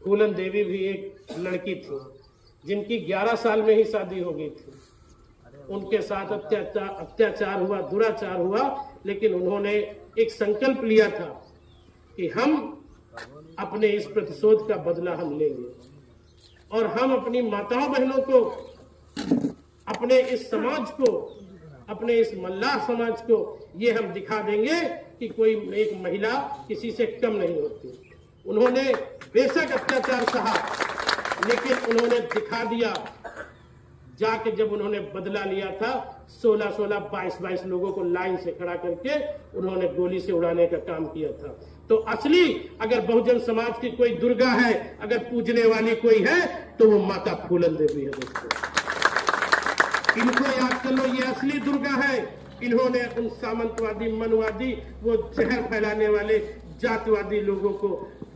फूलन देवी भी एक लड़की थी जिनकी 11 साल में ही शादी हो गई थी। उनके साथ अत्याचार हुआ, दुराचार हुआ, लेकिन उन्होंने एक संकल्प लिया था कि हम अपने इस प्रतिशोध का बदला हम लेंगे और हम अपनी माताओं बहनों को, अपने इस समाज को, अपने इस मल्लाह समाज को ये हम दिखा देंगे कि कोई एक महिला किसी से कम नहीं होती। उन्होंने बेशक अत्याचार सहा, लेकिन उन्होंने दिखा दिया। जाके जब उन्होंने बदला लिया था, 16-16, 22-22 लोगों को लाइन से खड़ा करके उन्होंने गोली से उड़ाने का काम किया था। तो असली अगर बहुजन समाज की कोई दुर्गा है, अगर पूजने वाली कोई है, तो वो माता फूलन देवी है दोस्तों। इनको याद कर लो, ये असली दुर्गा है। इन्होंने उन सामंतवादी, मनवादी, वो जहर फैलाने वाले जातिवादी लोगों को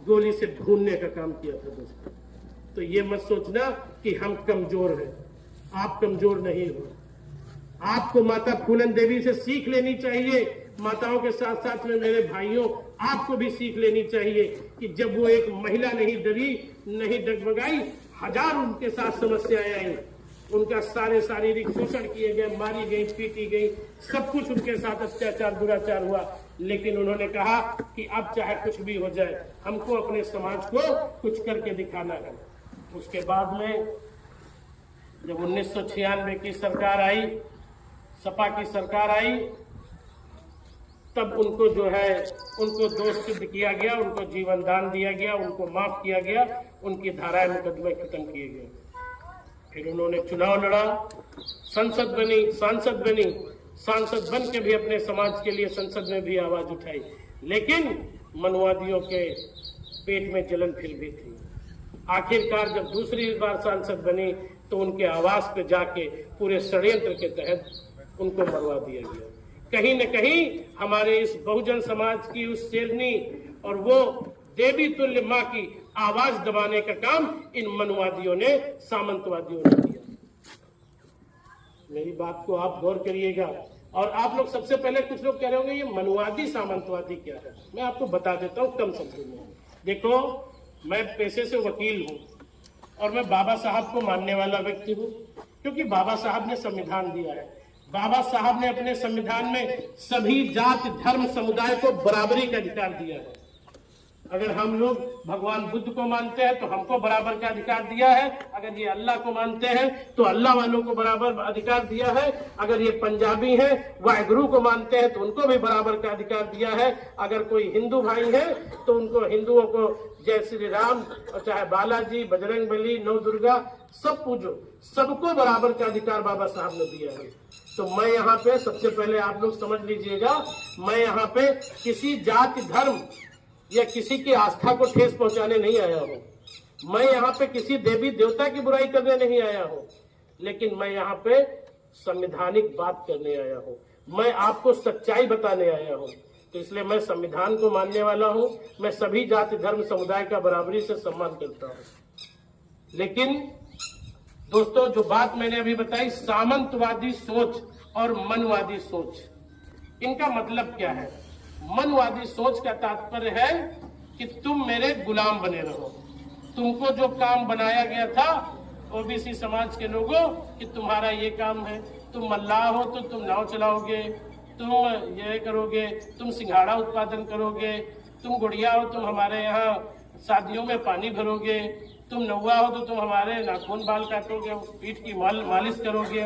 गोली से भूनने का काम किया था दोस्तों। तो ये मत सोचना कि हम कमजोर हैं, आप कमजोर नहीं हो। आपको माता फूलन देवी से सीख लेनी चाहिए। माताओं के साथ साथ में मेरे भाइयों, आपको भी सीख लेनी चाहिए कि जब वो एक महिला नहीं डरी, नहीं डगमगाई, हजार उनके साथ समस्याएं आई, उनका सारे शारीरिक शोषण किए गए, मारी गई, पीटी गई, सब कुछ उनके साथ अत्याचार, दुराचार हुआ, लेकिन उन्होंने कहा कि अब चाहे कुछ भी हो जाए, हमको अपने समाज को कुछ करके दिखाना है। उसके बाद में जब 1996 की सरकार आई, सपा की सरकार आई, तब उनको जो है, उनको दोष सिद्ध किया गया, उनको जीवन दान दिया गया, उनको माफ किया गया, उनकी धाराएं, मुकदमे खत्म किए गए। फिर उन्होंने चुनाव लड़ा, सांसद बनी, सांसद बन के भी अपने समाज के लिए संसद में भी आवाज उठाई, लेकिन मनवादियों के पेट में जलन फिर भी थी। आखिरकार जब दूसरी बार सांसद बनी तो उनके आवास पे जाके पूरे षड्यंत्र के तहत उनको मरवा दिया गया। कहीं न कहीं हमारे इस बहुजन समाज की उस शेरनी और वो देवी तुल्य मां की आवाज दबाने का काम इन मनवादियों ने, सामंतवादियों ने किया। मेरी बात को आप गौर करिएगा। और आप लोग सबसे पहले, कुछ लोग कह रहे होंगे ये मनवादी सामंतवादी क्या है। मैं आपको बता देता हूं कम शब्दों में। देखो, मैं पेशे से वकील हूं और मैं बाबा साहब को मानने वाला व्यक्ति हूं, क्योंकि बाबा साहब ने संविधान दिया है। बाबा साहब ने अपने संविधान में सभी जाति, धर्म, समुदाय को बराबरी का अधिकार दिया है। अगर हम लोग भगवान बुद्ध को मानते हैं तो हमको बराबर का अधिकार दिया है। अगर ये अल्लाह को मानते हैं तो अल्लाह वालों को बराबर अधिकार दिया है। अगर ये पंजाबी हैं, वाहेगुरु को मानते हैं तो उनको भी बराबर का अधिकार दिया है। अगर कोई हिंदू भाई है तो उनको, हिंदुओं को जय श्री राम, और चाहे बालाजी, बजरंग बली, नव दुर्गा, सब पूजो, सबको बराबर का अधिकार बाबा साहब ने दिया है। तो मैं यहाँ पे, सबसे पहले आप लोग समझ लीजिएगा, मैं यहाँ पे किसी जाति, धर्म या किसी की आस्था को ठेस पहुंचाने नहीं आया हूं। मैं यहाँ पे किसी देवी देवता की बुराई करने नहीं आया हूं, लेकिन मैं यहाँ पे संवैधानिक बात करने आया हूं। मैं आपको सच्चाई बताने आया हूं। तो इसलिए मैं संविधान को मानने वाला हूं। मैं सभी जाति, धर्म, समुदाय का बराबरी से सम्मान करता हूं। लेकिन दोस्तों, जो बात मैंने अभी बताई, सामंतवादी सोच और मनवादी सोच, इनका मतलब क्या है? मनवादी सोच का तात्पर्य है कि तुम मेरे गुलाम बने रहो। तुमको जो काम बनाया गया था ओबीसी समाज के लोगों कि तुम्हारा ये काम है, तुम मल्लाह हो तो तुम नाव चलाओगे, तुम ये करोगे, तुम सिंघाड़ा उत्पादन करोगे, तुम गुड़िया हो तुम हमारे यहाँ शादियों में पानी भरोगे, तुम नौवा हो तो तुम हमारे नाखून बाल काटोगे, पीठ की मालिश करोगे।